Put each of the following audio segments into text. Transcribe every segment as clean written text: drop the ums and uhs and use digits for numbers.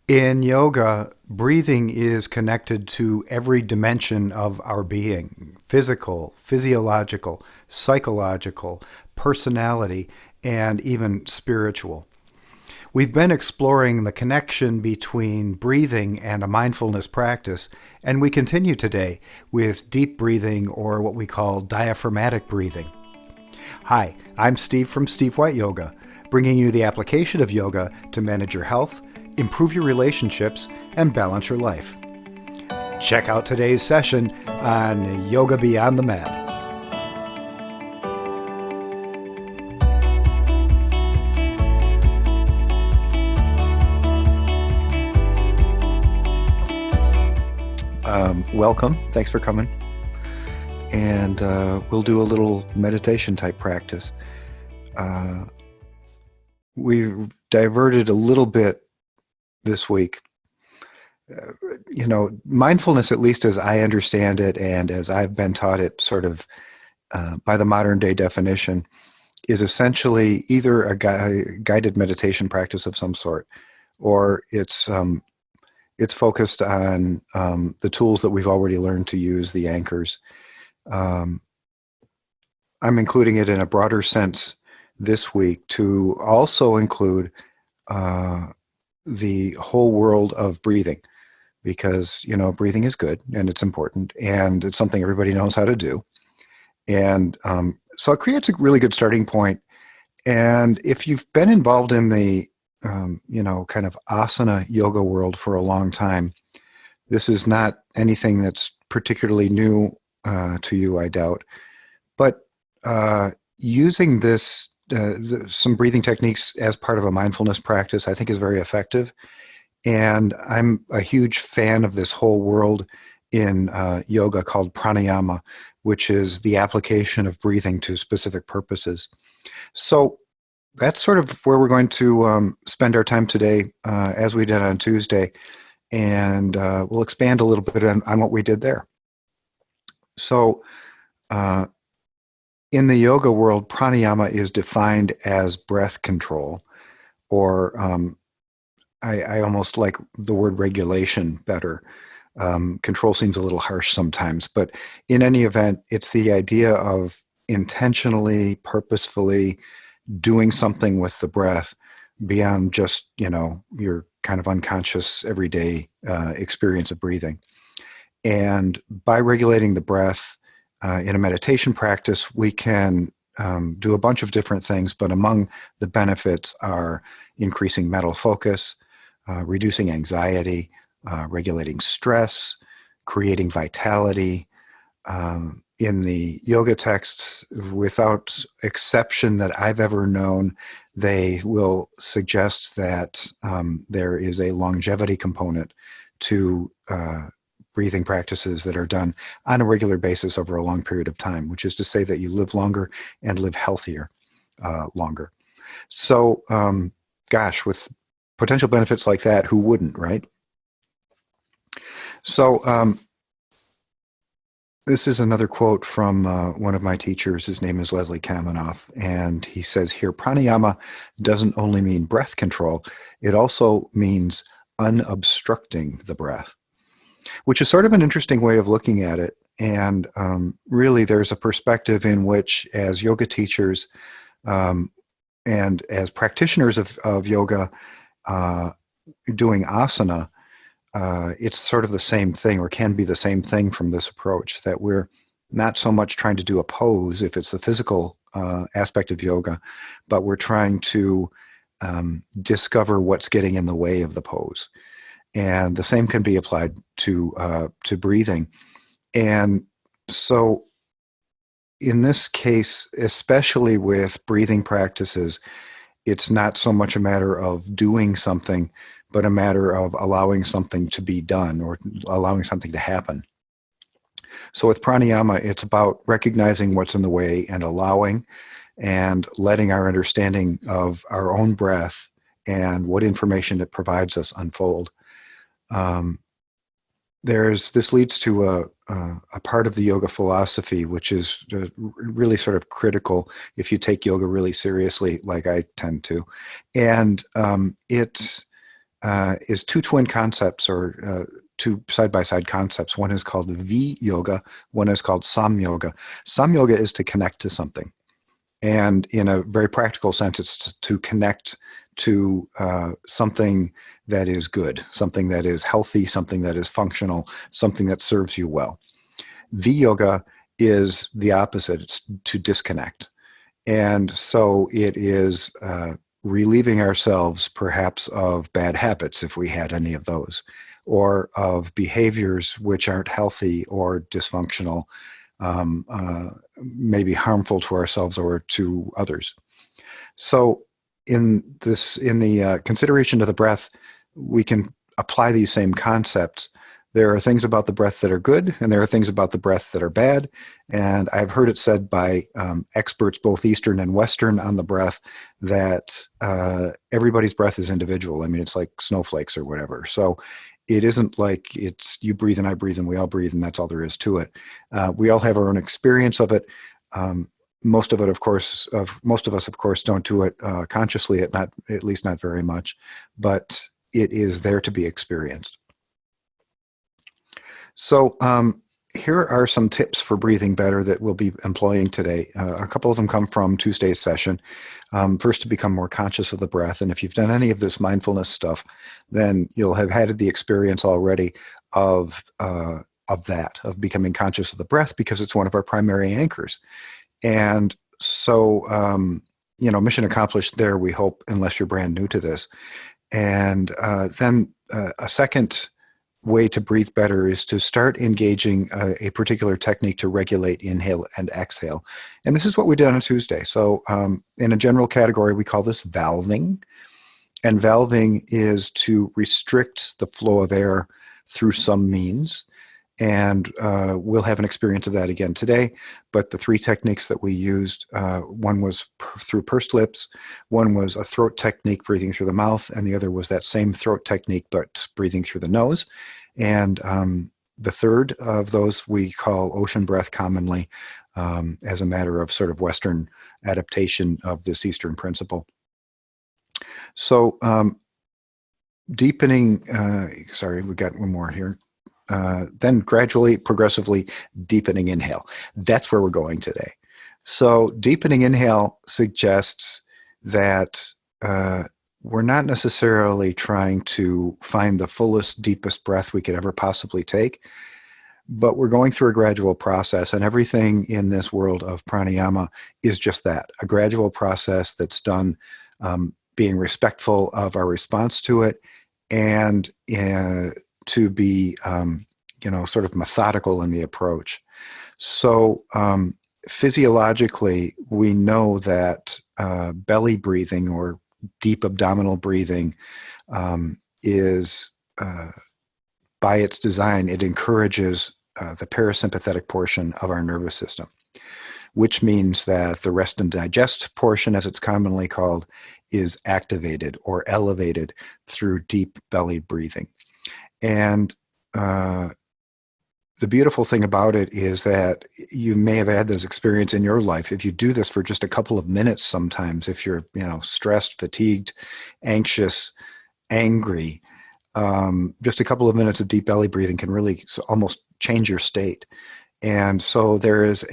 In yoga, breathing is connected to every dimension of our being: physical, physiological, psychological, personality, and even spiritual. We've been exploring the connection between breathing and a mindfulness practice, and we continue today with deep breathing, or what we call diaphragmatic breathing. Hi, I'm Steve from Steve White Yoga, bringing you the application of yoga to manage your health, improve your relationships, and balance your life. Check out today's session on Yoga Beyond the Mat. Welcome. Thanks for coming. And we'll do a little meditation type practice. We diverted a little bit this week. Mindfulness, at least as I understand it and as I've been taught it sort of by the modern day definition, is essentially either a guided meditation practice of some sort, or it's focused on the tools that we've already learned to use, the anchors. I'm including it in a broader sense this week to also include the whole world of breathing, because breathing is good and it's important and it's something everybody knows how to do, and so it creates a really good starting point. And if you've been involved in the kind of asana yoga world for a long time, this is not anything that's particularly new to you, I doubt. But using this, some breathing techniques as part of a mindfulness practice, I think is very effective. And I'm a huge fan of this whole world in yoga called pranayama, which is the application of breathing to specific purposes. So that's sort of where we're going to spend our time today, as we did on Tuesday. And we'll expand a little bit on what we did there. So in the yoga world, pranayama is defined as breath control, or I almost like the word regulation better. Control seems a little harsh sometimes, but in any event, it's the idea of intentionally, purposefully doing something with the breath beyond just, your kind of unconscious everyday experience of breathing. And by regulating the breath in a meditation practice, we can do a bunch of different things, but among the benefits are increasing mental focus, reducing anxiety, regulating stress, creating vitality. In the yoga texts, without exception that I've ever known, they will suggest that there is a longevity component to breathing practices that are done on a regular basis over a long period of time, which is to say that you live longer and live healthier longer. So, gosh, with potential benefits like that, who wouldn't, right? So, this is another quote from one of my teachers. His name is Leslie Kaminoff, and he says here, pranayama doesn't only mean breath control, it also means unobstructing the breath, which is sort of an interesting way of looking at it. And really, there's a perspective in which, as yoga teachers and as practitioners of yoga doing asana, it's sort of the same thing, or can be the same thing from this approach, that we're not so much trying to do a pose if it's the physical aspect of yoga, but we're trying to discover what's getting in the way of the pose. And the same can be applied to breathing. And so in this case, especially with breathing practices, it's not so much a matter of doing something, but a matter of allowing something to be done, or allowing something to happen. So with pranayama, it's about recognizing what's in the way and allowing and letting our understanding of our own breath and what information it provides us unfold. This leads to a part of the yoga philosophy, which is really sort of critical if you take yoga really seriously, like I tend to. And is two twin concepts, or two side-by-side concepts. One is called V yoga, one is called Sam yoga. Sam yoga is to connect to something. And in a very practical sense, it's to connect to something that is good, something that is healthy, something that is functional, something that serves you well. V yoga is the opposite. It's to disconnect. And so it is relieving ourselves perhaps of bad habits, if we had any of those, or of behaviors which aren't healthy or dysfunctional, maybe harmful to ourselves or to others. So in the consideration of the breath, we can apply these same concepts. There are things about the breath that are good, and there are things about the breath that are bad. And I've heard it said by experts, both Eastern and Western, on the breath, that everybody's breath is individual. I mean, it's like snowflakes or whatever. So it isn't like it's you breathe and I breathe and we all breathe and that's all there is to it. We all have our own experience of it. Most of us, of course, don't do it consciously, at least not very much, but it is there to be experienced. So here are some tips for breathing better that we'll be employing today. A couple of them come from Tuesday's session. First, to become more conscious of the breath. And if you've done any of this mindfulness stuff, then you'll have had the experience already of becoming conscious of the breath, because it's one of our primary anchors. And so, mission accomplished there, we hope, unless you're brand new to this. And then a second way to breathe better is to start engaging a particular technique to regulate inhale and exhale. And this is what we did on Tuesday. So in a general category, we call this valving. And valving is to restrict the flow of air through some means. And we'll have an experience of that again today. But the three techniques that we used, one was through pursed lips, one was a throat technique, breathing through the mouth, and the other was that same throat technique, but breathing through the nose. And the third of those we call ocean breath commonly, as a matter of sort of Western adaptation of this Eastern principle. So deepening, sorry, we got one more here. Then gradually, progressively deepening inhale. That's where we're going today. So deepening inhale suggests that we're not necessarily trying to find the fullest, deepest breath we could ever possibly take, but we're going through a gradual process, and everything in this world of pranayama is just that, a gradual process that's done being respectful of our response to it, and to be, sort of methodical in the approach. So physiologically, we know that belly breathing, or deep abdominal breathing, is, by its design, it encourages the parasympathetic portion of our nervous system, which means that the rest and digest portion, as it's commonly called, is activated or elevated through deep belly breathing. And the beautiful thing about it is that you may have had this experience in your life. If you do this for just a couple of minutes sometimes, if you're stressed, fatigued, anxious, angry, just a couple of minutes of deep belly breathing can really almost change your state. And so there is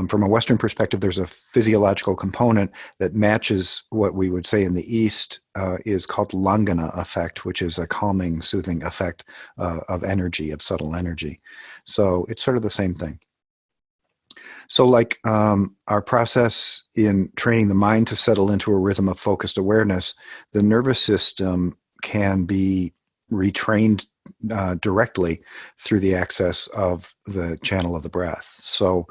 from a Western perspective, there's a physiological component that matches what we would say in the East is called langana effect, which is a calming, soothing effect of energy, of subtle energy. So it's sort of the same thing. So like our process in training the mind to settle into a rhythm of focused awareness, the nervous system can be retrained directly through the access of the channel of the breath. So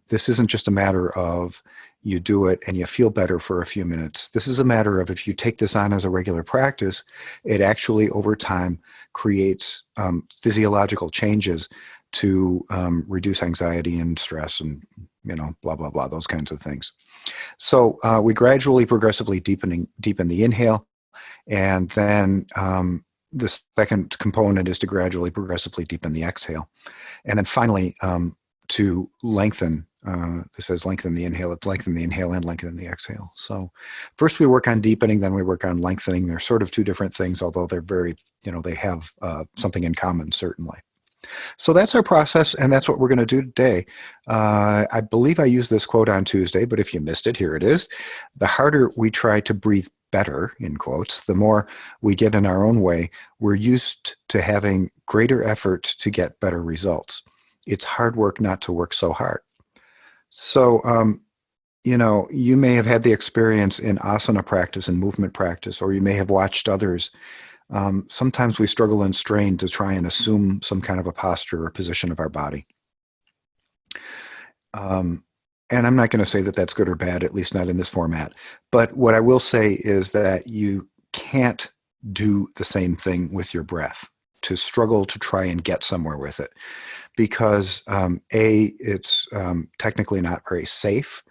this isn't just a matter of you do it and you feel better for a few minutes. This is a matter of, if you take this on as a regular practice, it actually over time creates physiological changes to reduce anxiety and stress and, blah, blah, blah, those kinds of things. So we gradually, progressively deepen the inhale. And then the second component is to gradually, progressively deepen the exhale. And then finally, to lengthen This says lengthen the inhale. It's lengthen the inhale and lengthen the exhale. So first we work on deepening, then we work on lengthening. They're sort of two different things, although they're very, they have something in common, certainly. So that's our process, and that's what we're going to do today. I believe I used this quote on Tuesday, but if you missed it, here it is. The harder we try to breathe better, in quotes, the more we get in our own way. We're used to having greater effort to get better results. It's hard work not to work so hard. So, you may have had the experience in asana practice and movement practice, or you may have watched others. Sometimes we struggle and strain to try and assume some kind of a posture or position of our body. And I'm not going to say that that's good or bad, at least not in this format. But what I will say is that you can't do the same thing with your breath, to struggle to try and get somewhere with it. Because A, it's technically not very safe,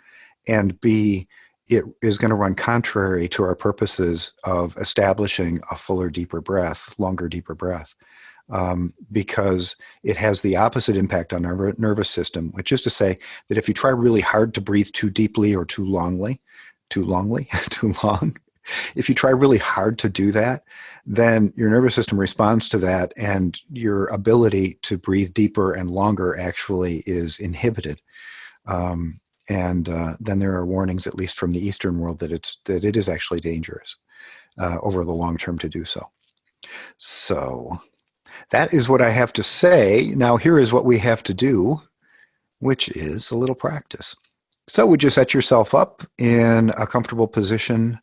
and B, it is going to run contrary to our purposes of establishing a fuller, deeper breath, longer, deeper breath, because it has the opposite impact on our nervous system, which is to say that if you try really hard to breathe too deeply or too long, if you try really hard to do that, then your nervous system responds to that, and your ability to breathe deeper and longer actually is inhibited. And then there are warnings, at least from the Eastern world, that it is actually dangerous over the long term to do so. So that is what I have to say. Now here is what we have to do, which is a little practice. So would you set yourself up in a comfortable position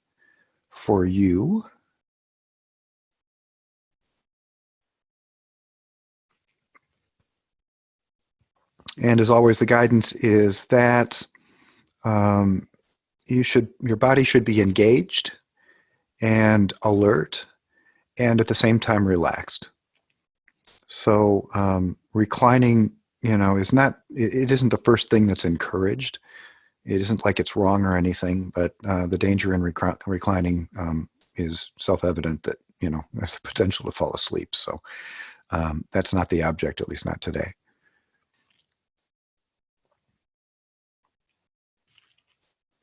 for you? And as always, the guidance is that your body should be engaged and alert, and at the same time relaxed. So reclining, is not, it isn't the first thing that's encouraged. It isn't like it's wrong or anything, but the danger in reclining is self-evident, that, there's the potential to fall asleep. So that's not the object, at least not today.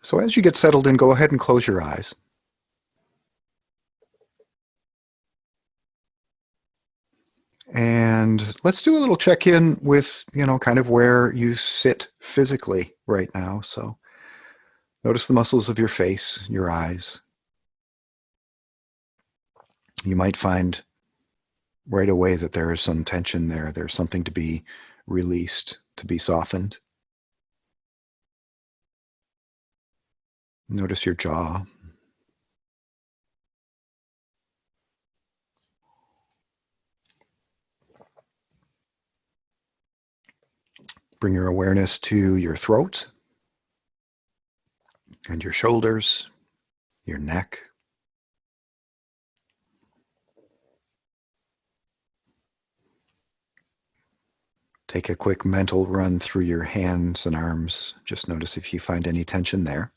So as you get settled in, go ahead and close your eyes. And let's do a little check-in with, kind of where you sit physically right now. So notice the muscles of your face, your eyes. You might find right away that there is some tension there. There's something to be released, to be softened. Notice your jaw. Bring your awareness to your throat and your shoulders, your neck. Take a quick mental run through your hands and arms. Just notice if you find any tension there.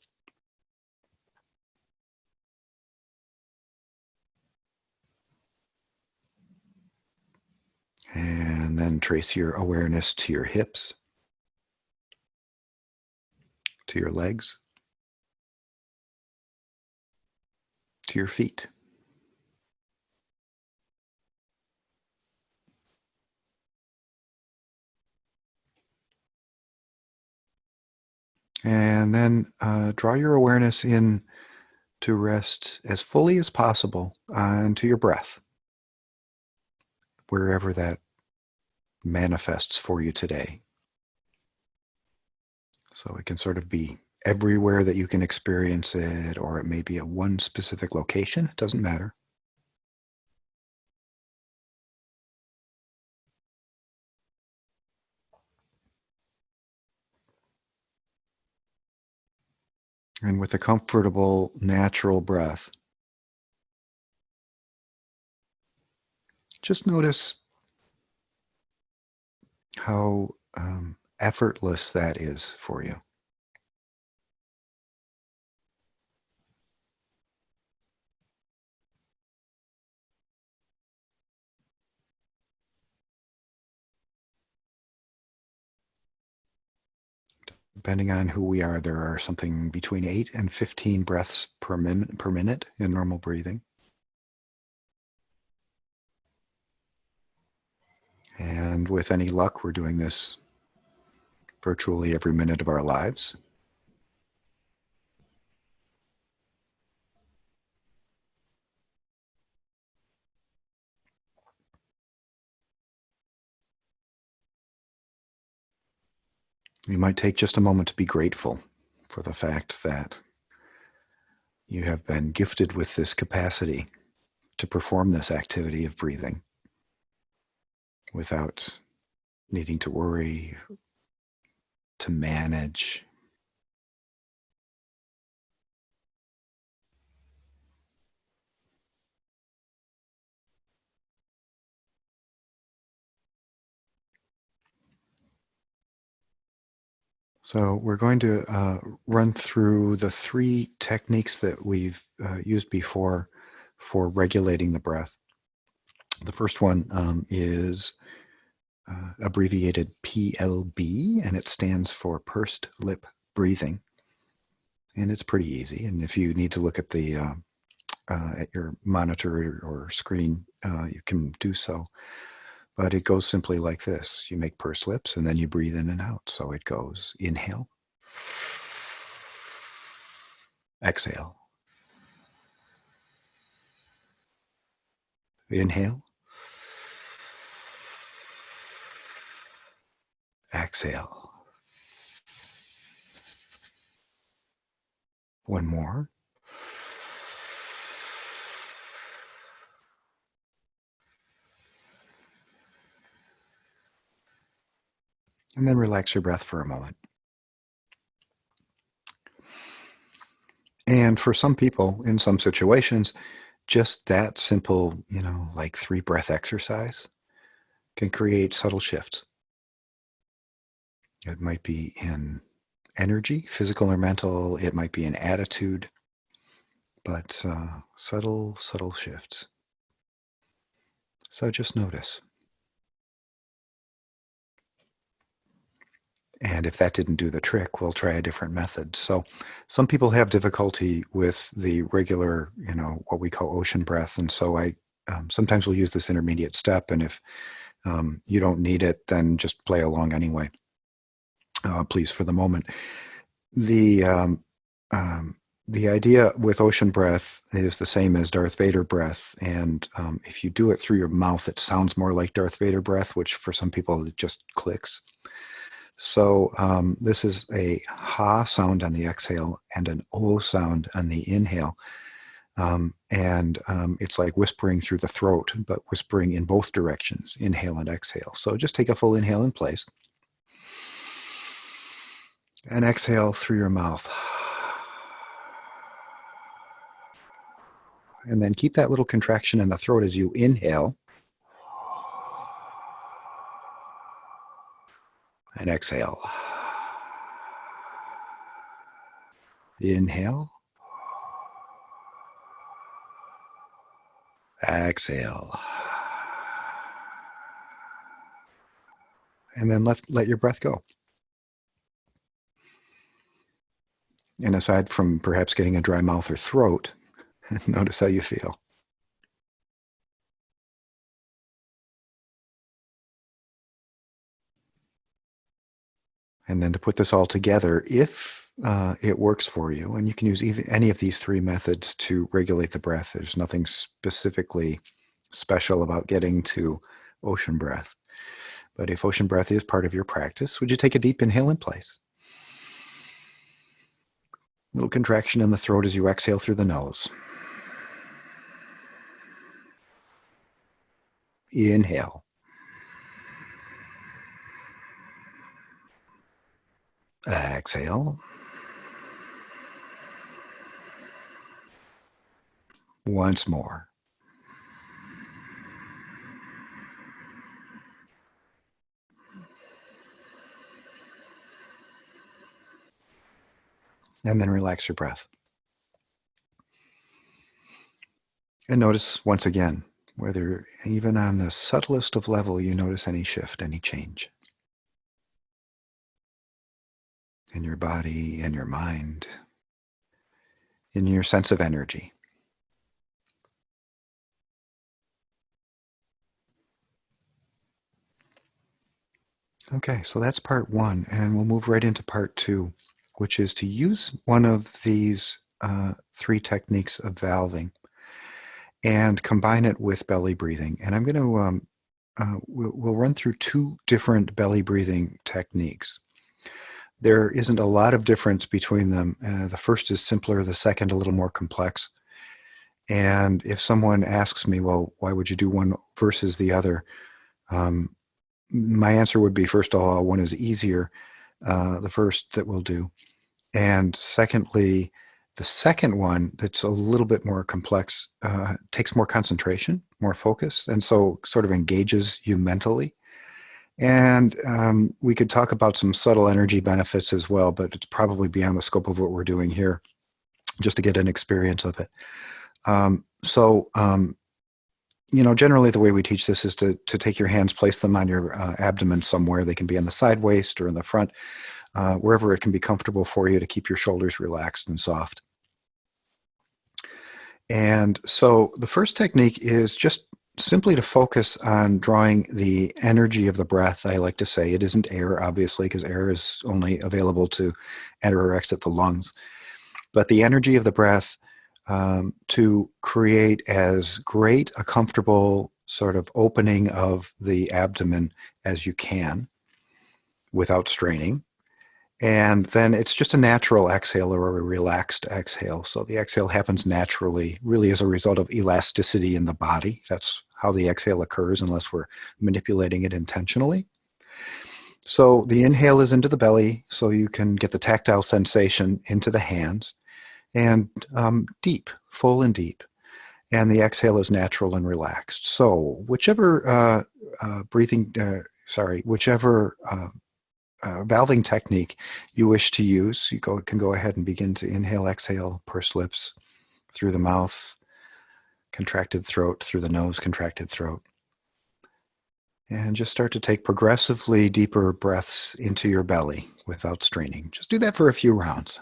And then trace your awareness to your hips, to your legs, to your feet. And then draw your awareness in to rest as fully as possible onto your breath, wherever that manifests for you today. So it can sort of be everywhere that you can experience it, or it may be at one specific location. It doesn't matter. And with a comfortable, natural breath, just notice how effortless that is for you. Depending on who we are, there are something between 8 and 15 breaths per minute in normal breathing. And with any luck, we're doing this virtually every minute of our lives. You might take just a moment to be grateful for the fact that you have been gifted with this capacity to perform this activity of breathing without needing to worry, to manage. So we're going to run through the 3 techniques that we've used before for regulating the breath. The first one is abbreviated PLB, and it stands for pursed lip breathing. And it's pretty easy. And if you need to look at the at your monitor or screen, you can do so. But it goes simply like this. You make pursed lips and then you breathe in and out. So it goes inhale, exhale, inhale, exhale. One more. And then relax your breath for a moment. And for some people, in some situations, just that simple, like 3 breath exercise can create subtle shifts. It might be in energy, physical or mental. It might be in attitude, but subtle shifts. So just notice. And if that didn't do the trick, we'll try a different method. So some people have difficulty with the regular, what we call ocean breath. And so I sometimes will use this intermediate step. And if you don't need it, then just play along anyway, please, for the moment. The idea with ocean breath is the same as Darth Vader breath. And if you do it through your mouth, it sounds more like Darth Vader breath, which for some people it just clicks. So this is a ha sound on the exhale and an o sound on the inhale. It's like whispering through the throat, but whispering in both directions, inhale and exhale. So just take a full inhale in place. And exhale through your mouth. And then keep that little contraction in the throat as you inhale. And exhale. Inhale. Exhale. And then let your breath go. And aside from perhaps getting a dry mouth or throat, notice how you feel. And then to put this all together, if it works for you, and you can use any of these 3 methods to regulate the breath. There's nothing specifically special about getting to ocean breath. But if ocean breath is part of your practice, would you take a deep inhale in place? Little contraction in the throat as you exhale through the nose. Inhale. Exhale. Once more. And then relax your breath. And notice once again, whether even on the subtlest of level, you notice any shift, any change. in your body, in your mind, in your sense of energy. Okay, so that's part one, and we'll move right into part two, which is to use one of these three techniques of valving and combine it with belly breathing. And I'm going to we'll run through two different belly breathing techniques. There isn't a lot of difference between them. The first is simpler, the second a little more complex. And if someone asks me, well, why would you do one versus the other? My answer would be, first of all, one is easier, the first that we'll do. And secondly, the second one that's a little bit more complex takes more concentration, more focus, and so sort of engages you mentally. And we could talk about some subtle energy benefits as well, but it's probably beyond the scope of what we're doing here, just to get an experience of it. Generally the way we teach this is to take your hands, place them on your abdomen somewhere. They can be on the side waist or in the front, wherever it can be comfortable for you to keep your shoulders relaxed and soft. And so the first technique is just simply to focus on drawing the energy of the breath. I like to say it isn't air, obviously, because air is only available to enter or exit the lungs. But the energy of the breath to create as great a comfortable sort of opening of the abdomen as you can without straining. And then it's just a natural exhale or a relaxed exhale. So the exhale happens naturally, really as a result of elasticity in the body. That's how the exhale occurs unless we're manipulating it intentionally. So the inhale is into the belly, so you can get the tactile sensation into the hands, and deep, full and deep. And the exhale is natural and relaxed. So whichever whichever valving technique you wish to use, you can go ahead and begin to inhale, exhale, purse lips through the mouth, contracted throat through the nose, contracted throat. And just start to take progressively deeper breaths into your belly without straining. Just do that for a few rounds.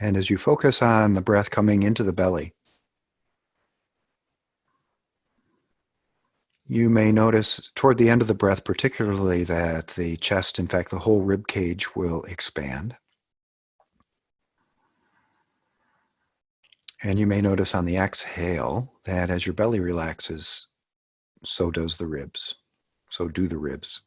And as you focus on the breath coming into the belly, you may notice toward the end of the breath, particularly, that the chest, in fact, the whole rib cage will expand. And you may notice on the exhale that as your belly relaxes, so does the ribs. So do the ribs.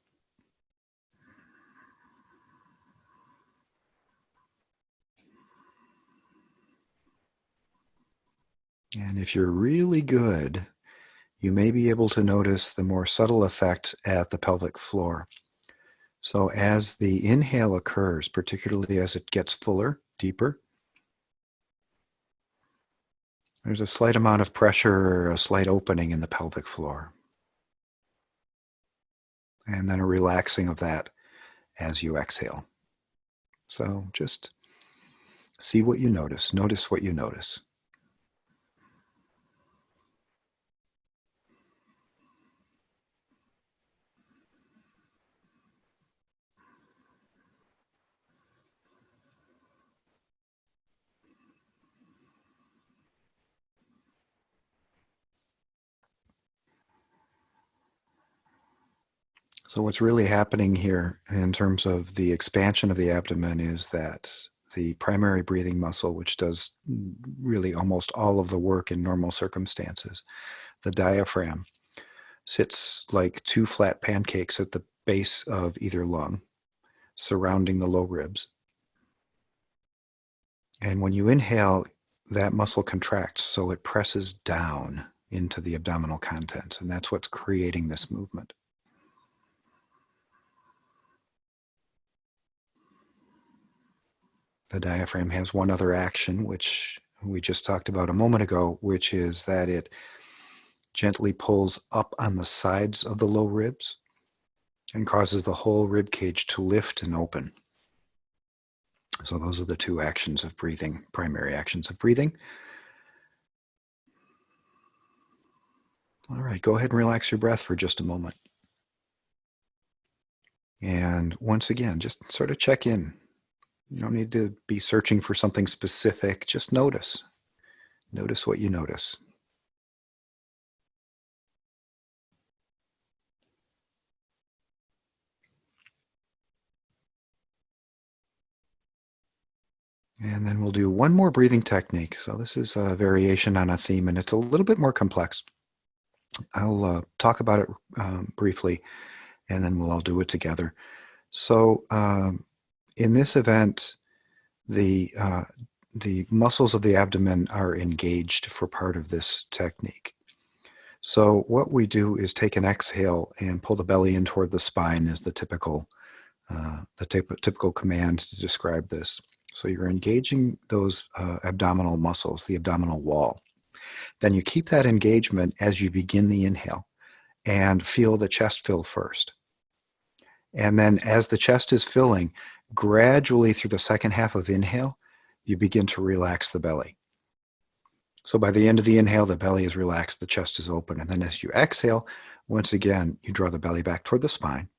And if you're really good, you may be able to notice the more subtle effect at the pelvic floor. So as the inhale occurs, particularly as it gets fuller, deeper, there's a slight amount of pressure or a slight opening in the pelvic floor. And then a relaxing of that as you exhale. So just see what you notice. Notice what you notice. So what's really happening here in terms of the expansion of the abdomen is that the primary breathing muscle, which does really almost all of the work in normal circumstances, the diaphragm, sits like two flat pancakes at the base of either lung, surrounding the low ribs. And when you inhale, that muscle contracts, so it presses down into the abdominal contents, and that's what's creating this movement. The diaphragm has one other action, which we just talked about a moment ago, which is that it gently pulls up on the sides of the low ribs and causes the whole rib cage to lift and open. So those are the two actions of breathing, primary actions of breathing. All right, go ahead and relax your breath for just a moment. And once again, just sort of check in. You don't need to be searching for something specific. Just notice. Notice what you notice. And then we'll do one more breathing technique. So this is a variation on a theme, and it's a little bit more complex. I'll talk about it briefly, and then we'll all do it together. So in this event, the muscles of the abdomen are engaged for part of this technique. So what we do is take an exhale and pull the belly in toward the spine is the typical command to describe this. So you're engaging those abdominal muscles, the abdominal wall. Then you keep that engagement as you begin the inhale and feel the chest fill first. And then as the chest is filling, gradually through the second half of inhale, you begin to relax the belly. So by the end of the inhale, the belly is relaxed, the chest is open. And then as you exhale, once again, you draw the belly back toward the spine,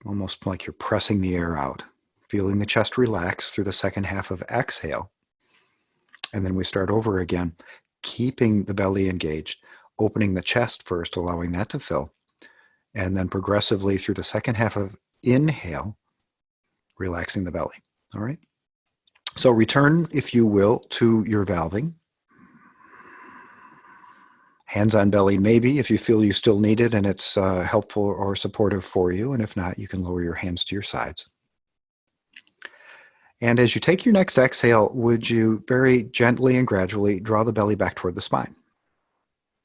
almost like you're pressing the air out, feeling the chest relax through the second half of exhale. And then we start over again, keeping the belly engaged, opening the chest first, allowing that to fill. And then progressively through the second half of inhale, relaxing the belly. All right. So return, if you will, to your valving. Hands on belly, maybe, if you feel you still need it and it's helpful or supportive for you. And if not, you can lower your hands to your sides. And as you take your next exhale, would you very gently and gradually draw the belly back toward the spine?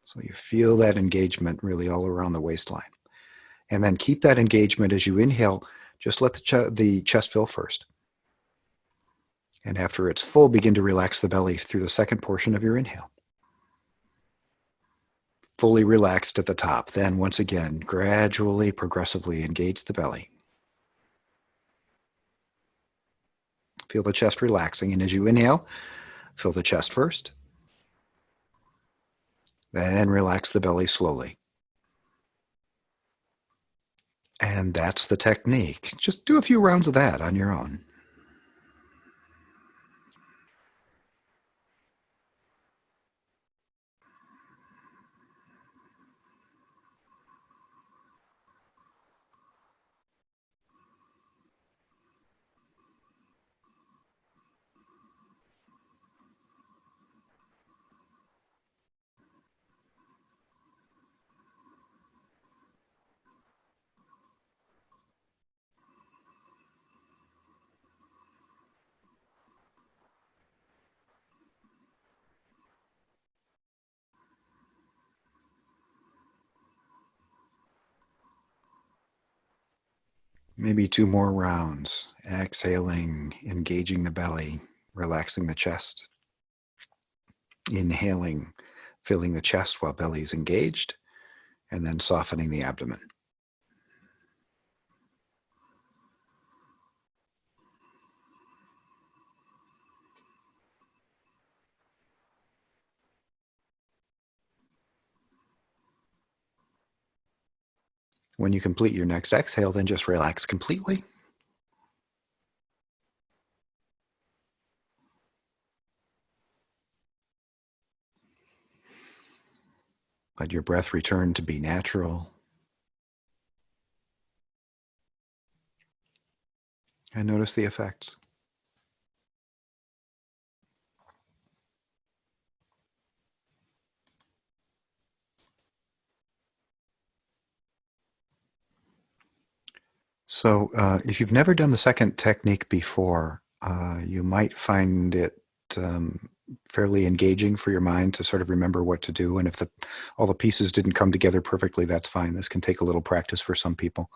So you feel that engagement really all around the waistline. And then keep that engagement as you inhale. Just let the chest fill first. And after it's full, begin to relax the belly through the second portion of your inhale. Fully relaxed at the top. Then once again, gradually, progressively engage the belly. Feel the chest relaxing. And as you inhale, fill the chest first. Then relax the belly slowly. And that's the technique. Just do a few rounds of that on your own. Maybe two more rounds. Exhaling, engaging the belly, relaxing the chest. Inhaling, filling the chest while belly is engaged, and then softening the abdomen. When you complete your next exhale, then just relax completely. Let your breath return to be natural. And notice the effects. So if you've never done the second technique before, you might find it fairly engaging for your mind to sort of remember what to do. And if all the pieces didn't come together perfectly, that's fine. This can take a little practice for some people.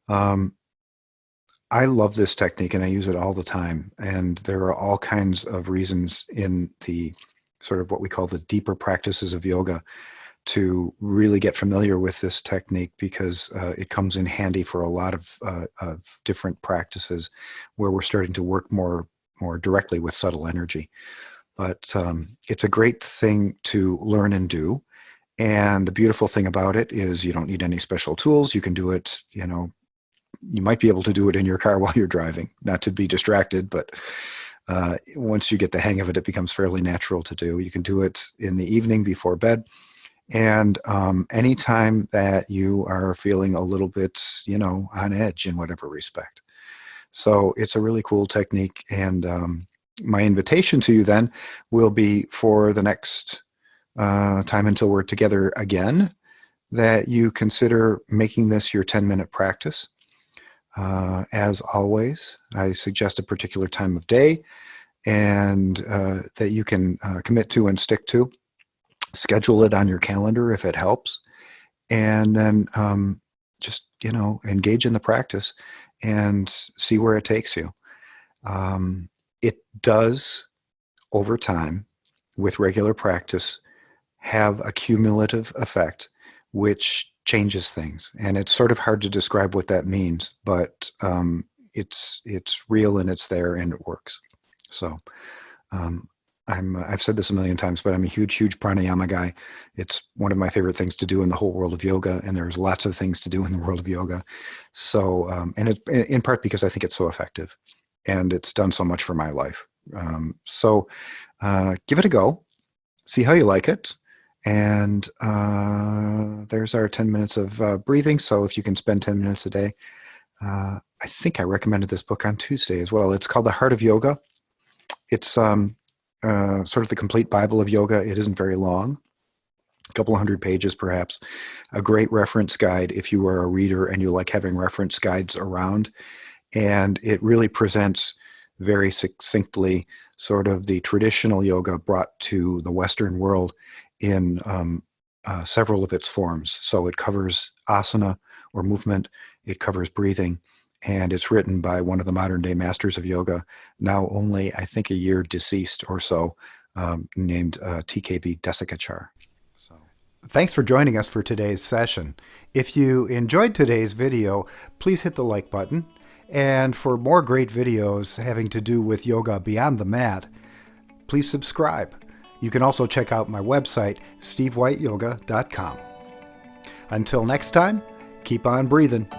I love this technique and I use it all the time. And there are all kinds of reasons in the sort of what we call the deeper practices of yoga to really get familiar with this technique because it comes in handy for a lot of different practices where we're starting to work more directly with subtle energy. But it's a great thing to learn and do. And the beautiful thing about it is you don't need any special tools. You can do it, you might be able to do it in your car while you're driving, not to be distracted, but once you get the hang of it, it becomes fairly natural to do. You can do it in the evening before bed. And anytime that you are feeling a little bit, on edge in whatever respect. So it's a really cool technique. And my invitation to you then will be for the next time until we're together again, that you consider making this your 10-minute practice. As always, I suggest a particular time of day and that you can commit to and stick to. Schedule it on your calendar if it helps. And then just, engage in the practice and see where it takes you. It does, over time, with regular practice, have a cumulative effect, which changes things. And it's sort of hard to describe what that means, but it's real and it's there and it works. So I've said this a million times, but I'm a huge pranayama guy. It's one of my favorite things to do in the whole world of yoga, and there's lots of things to do in the world of yoga. So, and it's in part because I think it's so effective, and it's done so much for my life. So give it a go, see how you like it, and there's our 10 minutes of breathing. So if you can spend 10 minutes a day, I think I recommended this book on Tuesday as well. It's called The Heart of Yoga. It's sort of the complete Bible of yoga. It isn't very long, a couple of hundred pages perhaps. A great reference guide if you are a reader and you like having reference guides around. And it really presents very succinctly sort of the traditional yoga brought to the Western world in several of its forms. So it covers asana or movement, it covers breathing, and it's written by one of the modern day masters of yoga, now only, I think, a year deceased or so, named TKV Desikachar. So, thanks for joining us for today's session. If you enjoyed today's video, please hit the like button. And for more great videos having to do with yoga beyond the mat, please subscribe. You can also check out my website, stevewhiteyoga.com. Until next time, keep on breathing.